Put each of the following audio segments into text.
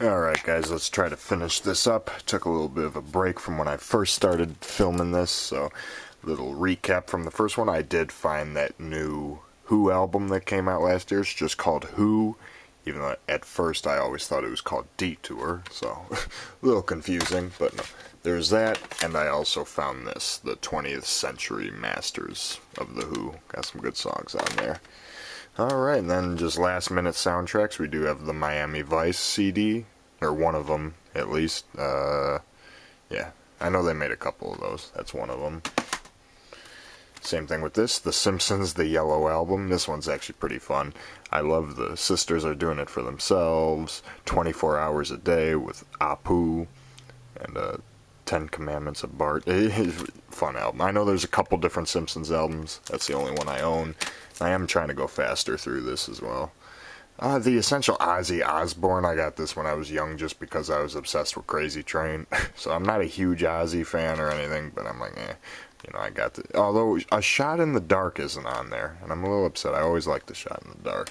Alright guys, let's try to finish this up. Took a little bit of a break from when I first started filming this, so a little recap from the first one. I did find that new Who album that came out last year. It's just called Who, even though at first I always thought it was called Detour, so a little confusing, but no. There's that, and I also found this, the 20th Century Masters of the Who. Got some good songs on there. Alright, and then just last minute soundtracks. We do have the Miami Vice CD, or one of them at least. Yeah, I know they made a couple of those. That's one of them. Same thing with this, The Simpsons, the Yellow Album. This one's actually pretty fun. I love the sisters are doing it for themselves. 24 Hours a Day with Apu, and 10 Commandments of Bart. Fun album. I know there's a couple different Simpsons albums. That's the only one I own. I am trying to go faster through this as well. The Essential Ozzy Osbourne. I got this when I was young just because I was obsessed with Crazy Train. So I'm not a huge Ozzy fan or anything, but I'm like, you know, I got the... Although, A Shot in the Dark isn't on there, and I'm a little upset. I always liked The Shot in the Dark.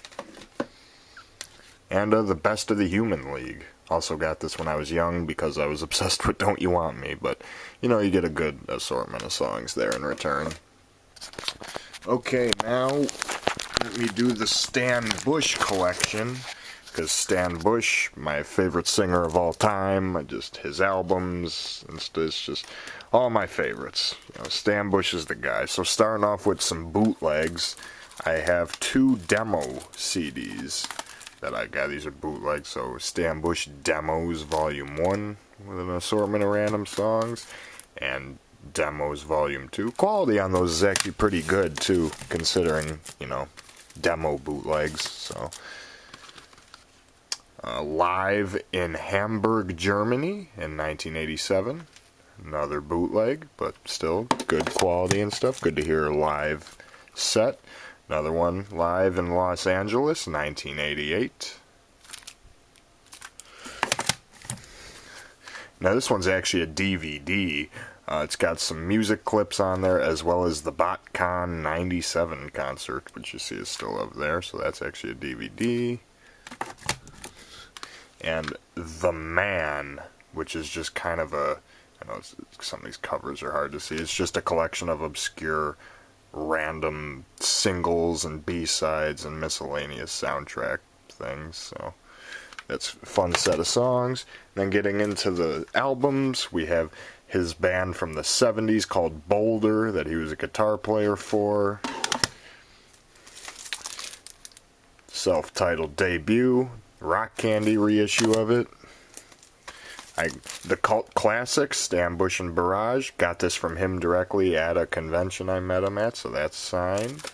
And The Best of the Human League. Also got this when I was young because I was obsessed with Don't You Want Me, but, you know, you get a good assortment of songs there in return. Okay, now let me do the Stan Bush collection, because Stan Bush, my favorite singer of all time, his albums, it's just all my favorites. You know, Stan Bush is the guy. So starting off with some bootlegs, I have 2 demo CDs that I got. These are bootlegs, so Stan Bush Demos Volume 1 with an assortment of random songs, and Demos Volume 2. Quality on those is actually pretty good too, considering, you know, demo bootlegs. So Live in Hamburg, Germany in 1987. Another bootleg, but still good quality and stuff. Good to hear a live set. Another one, Live in Los Angeles, 1988. Now this one's actually a DVD. It's got some music clips on there, as well as the BotCon 97 concert, which you see is still up there, so that's actually a DVD. And The Man, which is just kind of a... I know some of these covers are hard to see. It's just a collection of obscure, random singles and B-sides and miscellaneous soundtrack things, so that's a fun set of songs. Then getting into the albums, we have his band from the 70s called Boulder that he was a guitar player for. Self-titled debut, Rock Candy reissue of it. The Cult Classics, Stan Bush and Barrage. Got this from him directly at a convention I met him at, so that's signed.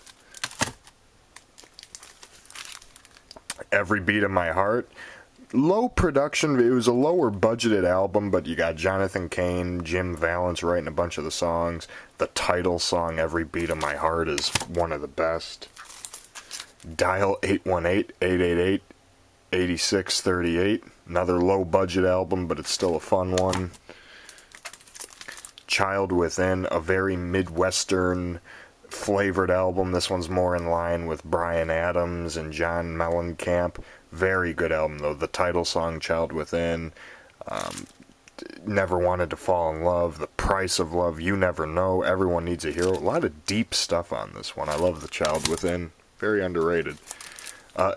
Every Beat of My Heart. Low production, it was a lower budgeted album, but you got Jonathan Cain, Jim Valance writing a bunch of the songs. The title song, Every Beat of My Heart, is one of the best. Dial 818-888-8638. Another low budget album, but it's still a fun one. Child Within, a very Midwestern flavored album. This one's more in line with Bryan Adams and John Mellencamp. Very good album, though. The title song, Child Within, Never Wanted to Fall in Love, The Price of Love, You Never Know, Everyone Needs a Hero. A lot of deep stuff on this one. I love The Child Within. Very underrated.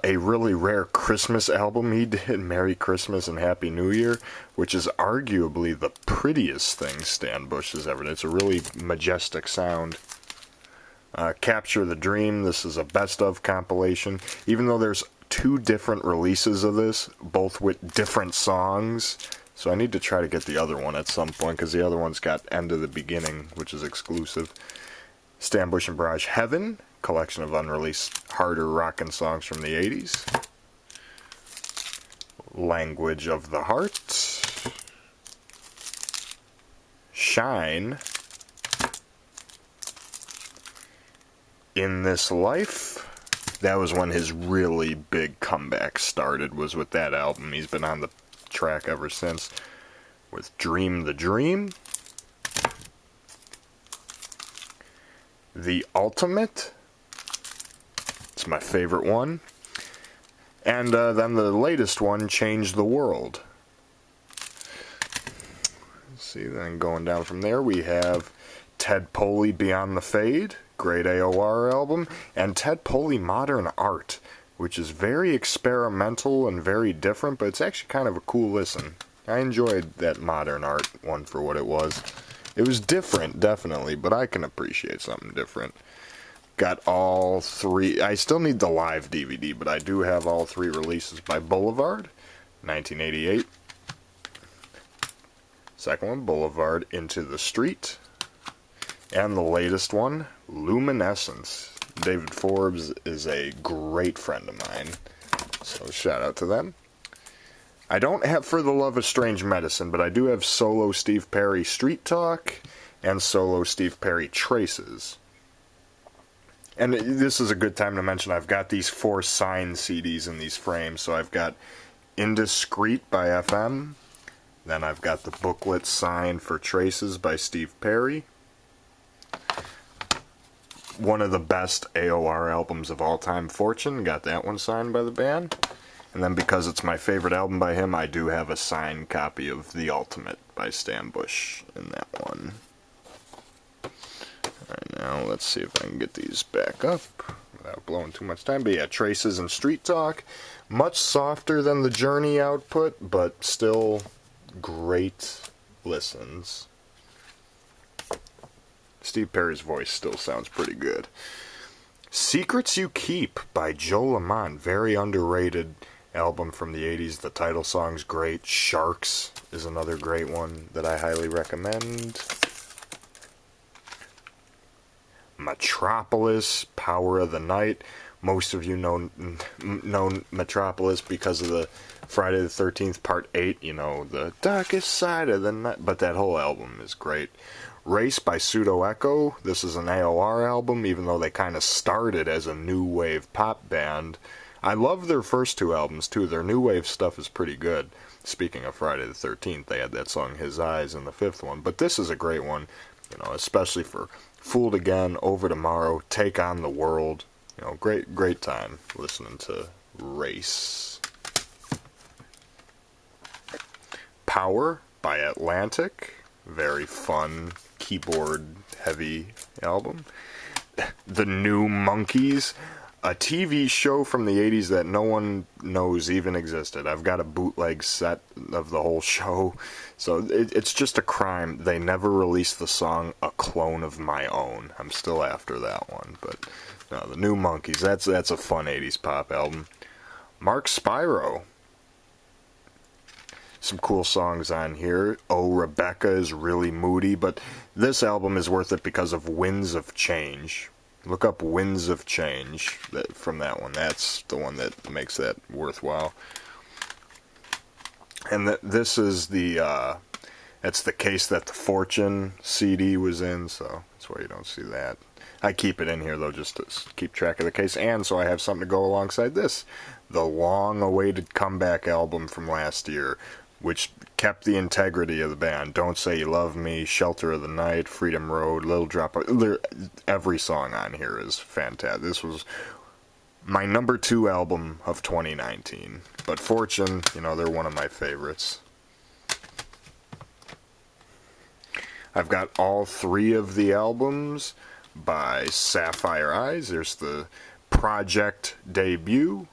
A really rare Christmas album he did, Merry Christmas and Happy New Year, which is arguably the prettiest thing Stan Bush has ever done. It's a really majestic sound. Capture the Dream, this is a best of compilation. Even though there's 2 different releases of this, both with different songs, so I need to try to get the other one at some point, because the other one's got End of the Beginning, which is exclusive. Stan Bush and Barrage Heaven, collection of unreleased harder rockin' songs from the 80s. Language of the Heart. Shine. In This Life. That was when his really big comeback started, was with that album. He's been on the track ever since with Dream the Dream. The Ultimate. It's my favorite one. And then the latest one, Change the World. See, then going down from there, we have Ted Pulley Beyond the Fade, great AOR album, and Ted Pulley Modern Art, which is very experimental and very different, but it's actually kind of a cool listen. I enjoyed that Modern Art one for what it was. It was different, definitely, but I can appreciate something different. Got all three. I still need the live DVD, but I do have all three releases by Boulevard, 1988. Second one, Boulevard Into the Street. And the latest one, Luminescence. David Forbes is a great friend of mine, so shout out to them. I don't have For the Love of Strange Medicine, but I do have solo Steve Perry Street Talk and solo Steve Perry Traces. And this is a good time to mention I've got these 4 signed CDs in these frames. So I've got Indiscreet by FM. Then I've got the booklet signed for Traces by Steve Perry. One of the best AOR albums of all time, Fortune. Got that one signed by the band. And then because it's my favorite album by him, I do have a signed copy of The Ultimate by Stan Bush in that one. Alright, now let's see if I can get these back up without blowing too much time. But yeah, Traces and Street Talk. Much softer than the Journey output, but still great listens. Steve Perry's voice still sounds pretty good. Secrets You Keep by Joe Lamont. Very underrated album from the 80s. The title song's great. Sharks is another great one that I highly recommend. Metropolis, Power of the Night. Most of you know Metropolis because of the Friday the 13th Part 8, you know, the darkest side of the night. But that whole album is great. Race by Pseudo Echo. This is an AOR album, even though they kind of started as a new wave pop band. I love their first 2 albums, too. Their new wave stuff is pretty good. Speaking of Friday the 13th, they had that song His Eyes in the 5th one. But this is a great one, you know, especially for Fooled Again, Over Tomorrow, Take on the World. You know, great time listening to Race. Power by Atlantic. Very fun, keyboard-heavy album. The New Monkees. A TV show from the 80s that no one knows even existed. I've got a bootleg set of the whole show. So it's just a crime. They never released the song A Clone of My Own. I'm still after that one. But no, the New Monkees, that's a fun 80s pop album. Mark Spyro. Some cool songs on here. Oh, Rebecca is really moody, but this album is worth it because of Winds of Change. Look up Winds of Change from that one. That's the one that makes that worthwhile. And this is that's the case that the Fortune CD was in, so that's why you don't see that. I keep it in here, though, just to keep track of the case, and so I have something to go alongside this. The long-awaited comeback album from last year, which kept the integrity of the band. Don't Say You Love Me, Shelter of the Night, Freedom Road, Little Drop of... Every song on here is fantastic. This was my number 2 album of 2019. But Fortune, you know, they're one of my favorites. I've got all 3 of the albums by Sapphire Eyes. There's the Project debut,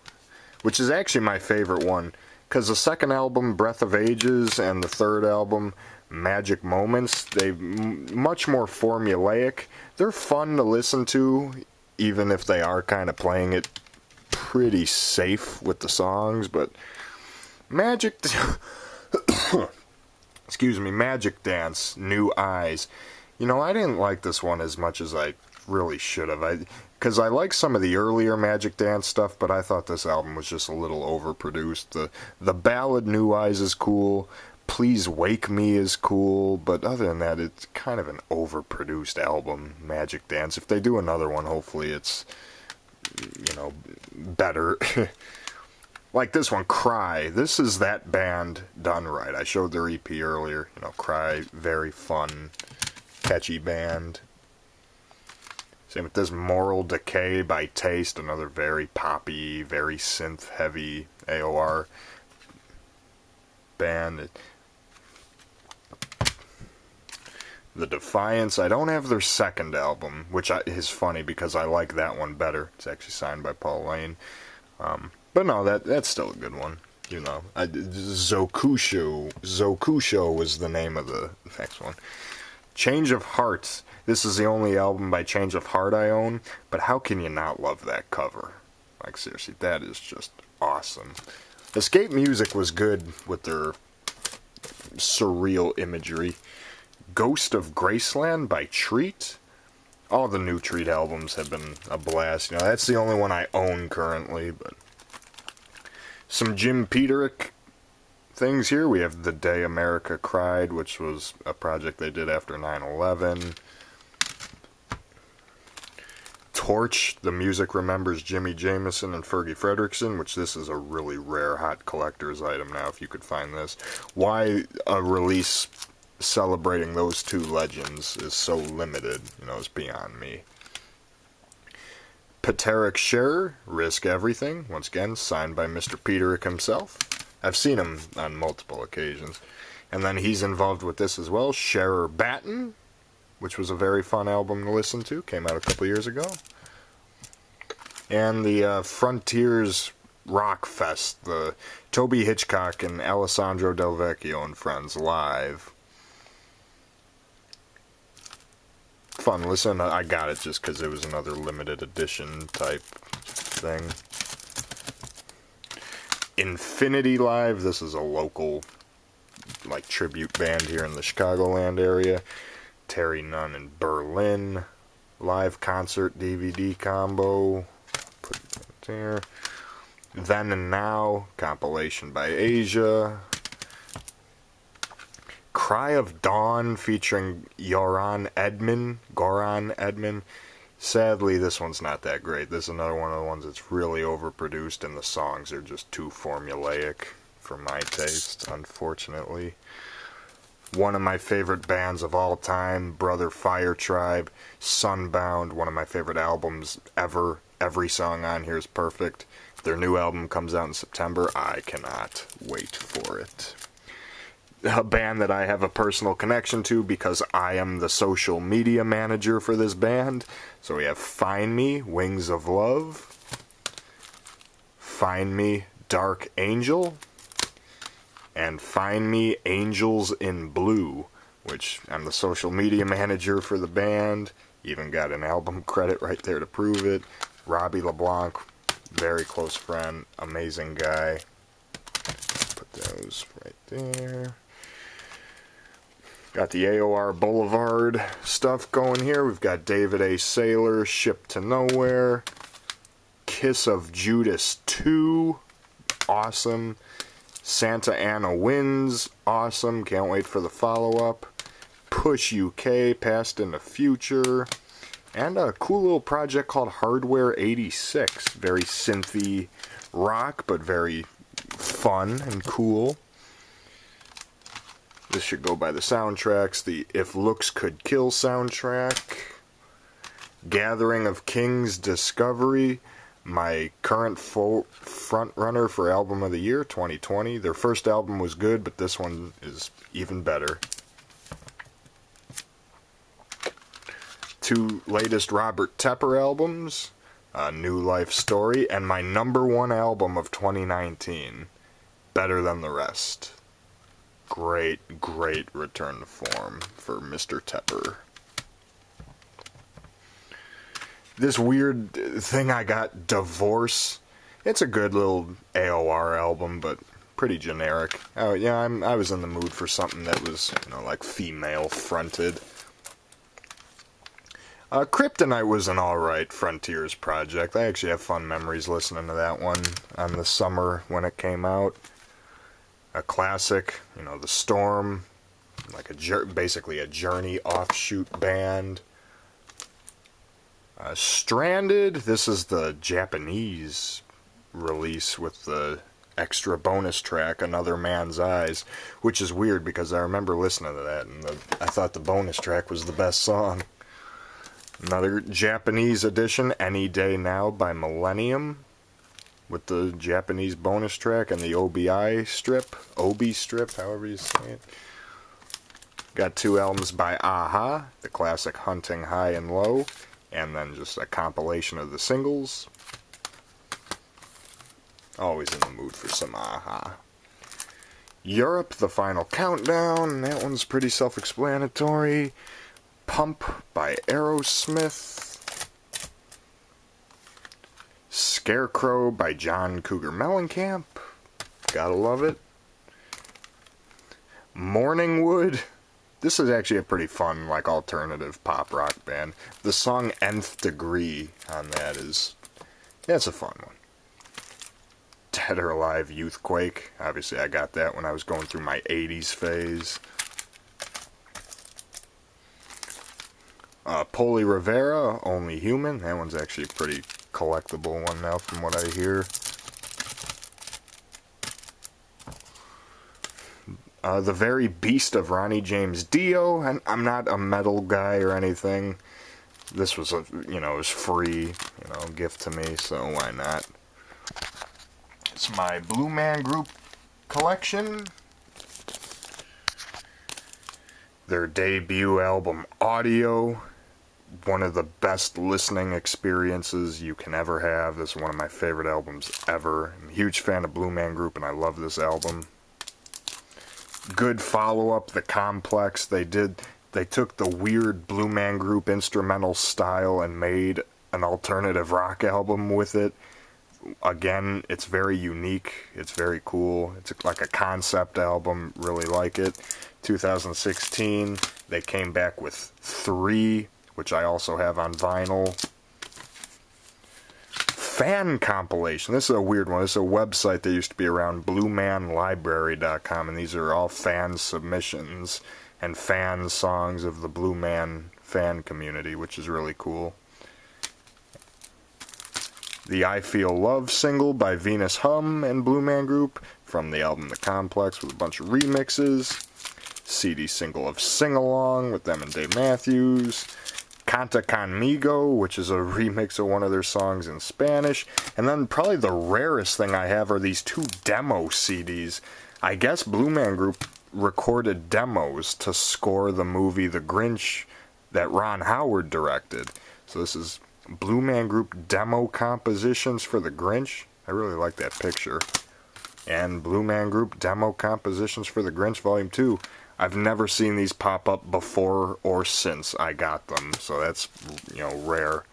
which is actually my favorite one, because the second album, Breath of Ages, and the third album, Magic Moments, they're much more formulaic. They're fun to listen to, even if they are kind of playing it pretty safe with the songs, but Magic Dance, New Eyes. You know, I didn't like this one as much as I really should have. Because I like some of the earlier Magic Dance stuff, but I thought this album was just a little overproduced. The ballad New Eyes is cool. Please Wake Me is cool. But other than that, it's kind of an overproduced album, Magic Dance. If they do another one, hopefully it's, you know, better. Like this one, Cry. This is that band done right. I showed their EP earlier. You know, Cry, very fun, catchy band. Same with this, Moral Decay by Taste, another very poppy, very synth-heavy AOR band. The Defiance. I don't have their second album, which is funny because I like that one better. It's actually signed by Paul Lane. But no, that's still a good one. You know, Zokusho was the name of the next one. Change of Heart. This is the only album by Change of Heart I own, but how can you not love that cover? Like, seriously, that is just awesome. Escape Music was good with their surreal imagery. Ghost of Graceland by Treat. All the new Treat albums have been a blast. You know, that's the only one I own currently, but some Jim Peterick things here. We have The Day America Cried, which was a project they did after 9/11. Torch, The Music Remembers Jimmy Jameson and Fergie Fredrickson, which this is a really rare hot collector's item now, if you could find this. Why a release celebrating those two legends is so limited, you know, is beyond me. Paterick Scherer, Risk Everything, once again, signed by Mr. Peterick himself. I've seen him on multiple occasions. And then he's involved with this as well. Scherer Batten, which was a very fun album to listen to, came out a couple years ago. And the Frontiers Rock Fest, the Toby Hitchcock and Alessandro Del Vecchio and Friends live. Fun listen. I got it just because it was another limited edition type thing. Infinity Live. This is a local, like, tribute band here in the Chicagoland area. Terry Nunn in Berlin. Live concert DVD combo. Put it there. Then and Now. Compilation by Asia. Cry of Dawn featuring Goran Edman. Sadly, this one's not that great. This is another one of the ones that's really overproduced, and the songs are just too formulaic for my taste, unfortunately. One of my favorite bands of all time, Brother Fire Tribe, Sunbound, one of my favorite albums ever. Every song on here is perfect. Their new album comes out in September. I cannot wait for it. A band that I have a personal connection to because I am the social media manager for this band. So we have Find Me, Wings of Love. Find Me, Dark Angel. And Find Me, Angels in Blue, which I'm the social media manager for the band. Even got an album credit right there to prove it. Robbie LeBlanc, very close friend, amazing guy. Put those right there. Got the AOR Boulevard stuff going here. We've got David A. Saylor, Ship to Nowhere. Kiss of Judas 2, awesome. Santa Ana Wins, awesome. Can't wait for the follow-up. Push UK, Past and the Future. And a cool little project called Hardware 86. Very synthy rock, but very fun and cool. This should go by the soundtracks. The If Looks Could Kill soundtrack. Gathering of Kings Discovery. My current front runner for Album of the Year, 2020. Their first album was good, but this one is even better. Two latest Robert Tepper albums. New Life Story. And my #1 album of 2019. Better Than the Rest. Great, great return to form for Mr. Tepper. This weird thing I got, Divorce. It's a good little AOR album, but pretty generic. Oh yeah, I was in the mood for something that was, you know, like female fronted. Kryptonite was an alright Frontiers project. I actually have fun memories listening to that one on the summer when it came out. A classic, you know, The Storm, like basically a Journey offshoot band. Stranded, this is the Japanese release with the extra bonus track, Another Man's Eyes, which is weird because I remember listening to that and I thought the bonus track was the best song. Another Japanese edition, Any Day Now by Millennium, with the Japanese bonus track and the OBI strip, however you say it. Got 2 albums by Aha, the classic Hunting High and Low, and then just a compilation of the singles. Always in the mood for some Aha. Europe, The Final Countdown, that one's pretty self-explanatory. Pump by Aerosmith. Scarecrow by John Cougar Mellencamp. Gotta love it. Morningwood. This is actually a pretty fun, like, alternative pop rock band. The song Nth Degree on that is, yeah, it's a fun one. Dead or Alive, Youthquake. Obviously, I got that when I was going through my 80s phase. Pulley Rivera, Only Human. That one's actually a pretty collectible one now from what I hear. The Very Beast of Ronnie James Dio. And I'm not a metal guy or anything. This was, it was free, gift to me, so why not? It's my Blue Man Group collection. Their debut album, Audio. One of the best listening experiences you can ever have. This is one of my favorite albums ever. I'm a huge fan of Blue Man Group, and I love this album. Good follow-up, The Complex. They took the weird Blue Man Group instrumental style and made an alternative rock album with it. Again, it's very unique. It's very cool. It's like a concept album. Really like it. 2016, they came back with 3, which I also have on vinyl. Fan compilation. This is a weird one. This is a website that used to be around, bluemanlibrary.com, and these are all fan submissions and fan songs of the Blue Man fan community, which is really cool. The I Feel Love single by Venus Hum and Blue Man Group from the album The Complex with a bunch of remixes. CD single of Sing Along with them and Dave Matthews. Canta Conmigo, which is a remix of one of their songs in Spanish. And then probably the rarest thing I have are these 2 demo CDs. I guess Blue Man Group recorded demos to score the movie The Grinch that Ron Howard directed. So this is Blue Man Group demo compositions for The Grinch. I really like that picture. And Blue Man Group demo compositions for The Grinch Volume 2. I've never seen these pop up before or since I got them, so that's, rare.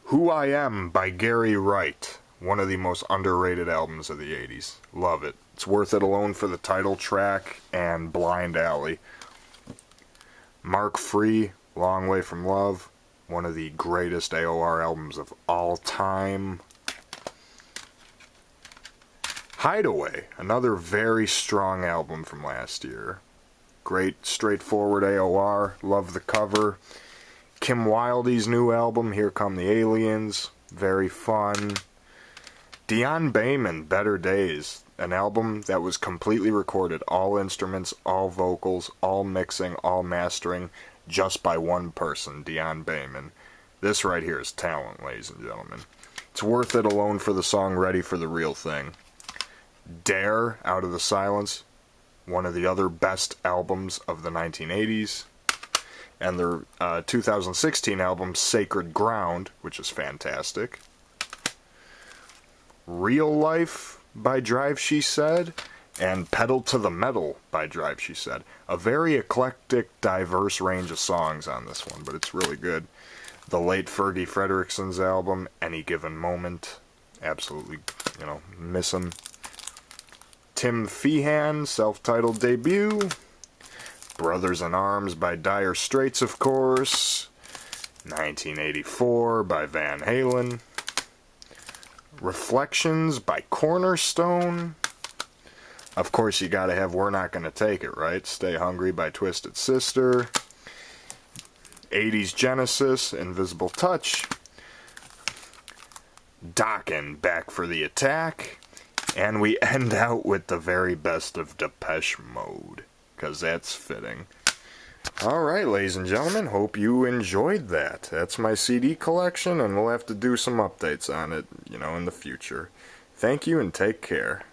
Who I Am by Gary Wright. One of the most underrated albums of the 80s. Love it. It's worth it alone for the title track and Blind Alley. Mark Free, Long Way From Love. One of the greatest AOR albums of all time. Hideaway, another very strong album from last year. Great, straightforward AOR. Love the cover. Kim Wilde's new album, Here Come the Aliens. Very fun. Dion Bayman, Better Days. An album that was completely recorded. All instruments, all vocals, all mixing, all mastering. Just by one person, Dion Bayman. This right here is talent, ladies and gentlemen. It's worth it alone for the song Ready for the Real Thing. Dare, Out of the Silence, one of the other best albums of the 1980s. And their 2016 album, Sacred Ground, which is fantastic. Real Life by Drive She Said, and Pedal to the Metal by Drive She Said. A very eclectic, diverse range of songs on this one, but it's really good. The late Fergie Frederickson's album, Any Given Moment. Absolutely, miss him. Tim Feehan, self-titled debut. Brothers in Arms by Dire Straits, of course. 1984 by Van Halen. Reflections by Cornerstone. Of course, you gotta have We're Not Gonna Take It, right? Stay Hungry by Twisted Sister. 80s Genesis, Invisible Touch. Dokken, Back for the Attack. And we end out with the very best of Depeche Mode, because that's fitting. Alright, ladies and gentlemen, hope you enjoyed that. That's my CD collection, and we'll have to do some updates on it, in the future. Thank you, and take care.